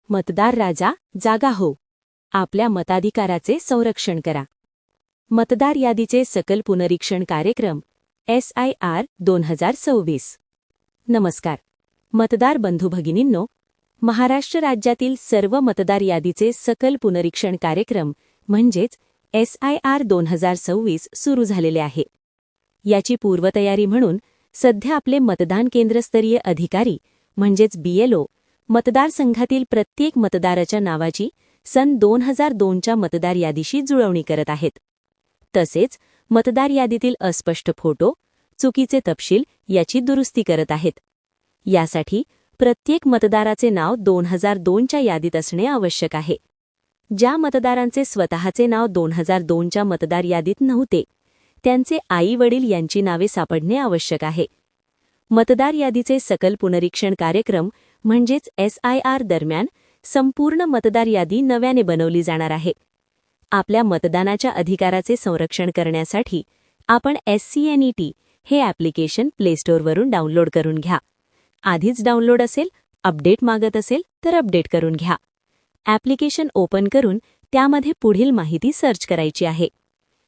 मतदार राजा जागा हो. आपल्या मताधिकाराचे संरक्षण करा. मतदार यादीचे सकल पुनरीक्षण कार्यक्रम SIR 2026. नमस्कार. मतदार बंधू भगिनींनो, महाराष्ट्र राज्यातील सर्व मतदार यादीचे सकल पुनरीक्षण कार्यक्रम म्हणजेच SIR 2026 सुरू झालेले आहे. याची पूर्वतयारी म्हणून सध्या आपले मतदान केंद्रस्तरीय अधिकारी म्हणजेच BLO मतदारसंघातील प्रत्येक मतदाराच्या नावाची सन 2002च्या मतदार यादीशी जुळवणी करत आहेत. तसेच मतदार यादीतील अस्पष्ट फोटो, चुकीचे तपशील याची दुरुस्ती करत आहेत. यासाठी प्रत्येक मतदाराचे नाव 2002च्या यादीत असणे आवश्यक आहे. ज्या मतदारांचे स्वतःचे नाव 2002च्या मतदार यादीत नव्हते, त्यांचे आई-वडील यांची नावे सापडणे आवश्यक आहे. मतदार यादीचे सकल पुनरीक्षण कार्यक्रम म्हणजेच SIR दरम्यान संपूर्ण मतदार यादी नव्याने बनवली जाणार आहे. आपल्या मतदानाच्या अधिकाराचे संरक्षण करण्यासाठी आपण SCNET हे ॲप्लिकेशन प्लेस्टोअरवरून डाउनलोड करून घ्या. आधीच डाउनलोड असेल, अपडेट मागत असेल तर अपडेट करून घ्या. ॲप्लिकेशन ओपन करून त्यामध्ये पुढील माहिती सर्च करायची आहे.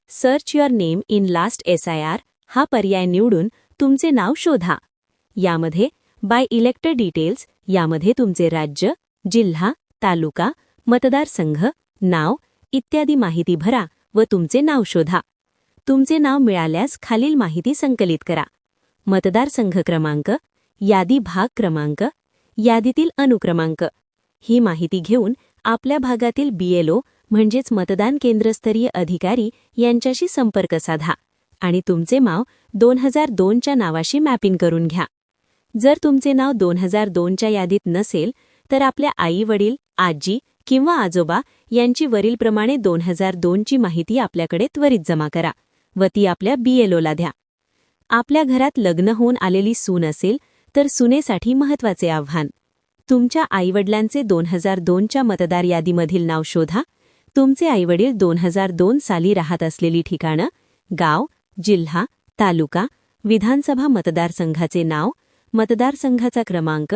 Search your name in last SIR हा पर्याय निवडून तुमचे नाव शोधा. यामध्ये बाय इलेक्टर डिटेल्स यामध्ये तुमचे राज्य, जिल्हा, तालुका, मतदारसंघ, नाव इत्यादी माहिती भरा व तुमचे नाव शोधा. तुमचे नाव मिळाल्यास खालील माहिती संकलित करा. मतदारसंघ क्रमांक, यादी भाग क्रमांक, यादीतील अनुक्रमांक. ही माहिती घेऊन आपल्या भागातील BLO म्हणजेच मतदान केंद्रस्तरीय अधिकारी यांच्याशी संपर्क साधा आणि तुमचे नाव 2002च्या नावाशी मॅपिंग करून घ्या. जर तुमचे नाव 2002च्या यादीत नसेल तर आपल्या आई-वडील, आजी किंवा आजोबा यांची वरीलप्रमाणे 2002ची माहिती आपल्याकडे त्वरित जमा करा व ती आपल्या BLOला द्या. आपल्या घरात लग्न होऊन आलेली सून असेल तर सुनेसाठी महत्त्वाचे आव्हान. तुमच्या आईवडिलांचे 2002च्या मतदार यादीमधील नाव शोधा. तुमचे आईवडील 2002 साली राहत असलेली ठिकाणं, गाव, जिल्हा, तालुका, विधानसभा मतदारसंघाचे नाव, मतदारसंघाचा क्रमांक,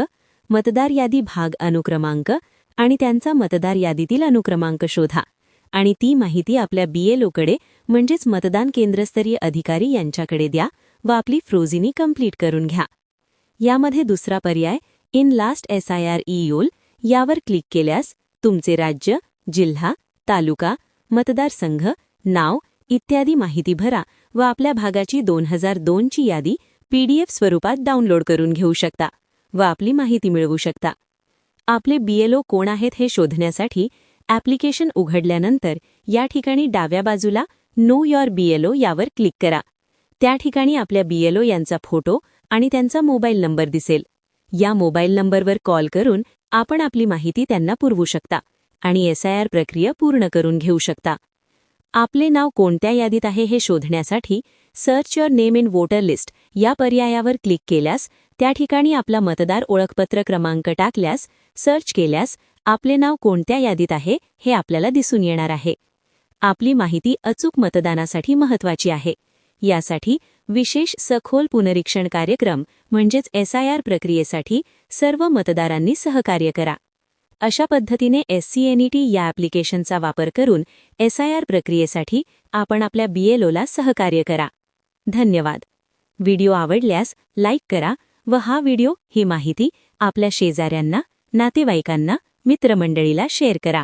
मतदार यादी भाग अनुक्रमांक आणि त्यांचा मतदार यादीतील अनुक्रमांक शोधा आणि ती माहिती आपल्या BLOकडे म्हणजेच मतदान केंद्रस्तरीय अधिकारी यांच्याकडे द्या व आपली फ्रोजिनी कंप्लीट करून घ्या. यामध्ये दुसरा पर्याय इन लास्ट SIR EOL यावर क्लिक केल्यास तुमचे राज्य, जिल्हा, तालुका, मतदारसंघ, नाव इत्यादी माहिती भरा व आपल्या भागाची 2002ची यादी PDF स्वरूपात डाउनलोड करून घेऊ शकता व आपली माहिती मिळवू शकता. आपले BLO कोण आहेत हे शोधण्यासाठी ॲप्लिकेशन उघडल्यानंतर या ठिकाणी डाव्या बाजूला नो युअर BLO यावर क्लिक करा. त्या ठिकाणी आपल्या BLO यांचा फोटो आणि त्यांचा मोबाईल नंबर दिसेल. या मोबाईल नंबरवर कॉल करून आपण आपली माहिती त्यांना पुरवू शकता आणि SIR प्रक्रिया पूर्ण करून घेऊ शकता. आपले नाव कोणत्या यादीत आहे हे शोधण्यासाठी search your name in voter list या पर्यायावर क्लिक केल्यास त्या ठिकाणी आपला मतदार ओळखपत्र क्रमांक टाकल्यास, सर्च केल्यास आपले नाव कोणत्या यादीत आहे हे आपल्याला दिसून येणार आहे. आपली माहिती अचूक मतदानासाठी महत्त्वाची आहे. यासाठी विशेष सखोल पुनरीक्षण कार्यक्रम म्हणजेच SIR प्रक्रियेसाठी सर्व मतदारांनी सहकार्य करा. अशा पद्धतीने SCNET या ॲप्लिकेशनचा वापर करून SIR प्रक्रियेसाठी आपण आपल्या BLOला सहकार्य करा. धन्यवाद. व्हिडिओ आवडल्यास लाईक करा व ही माहिती आपल्या शेजाऱ्यांना, नातेवाईकांना, मित्रमंडळीला शेअर करा.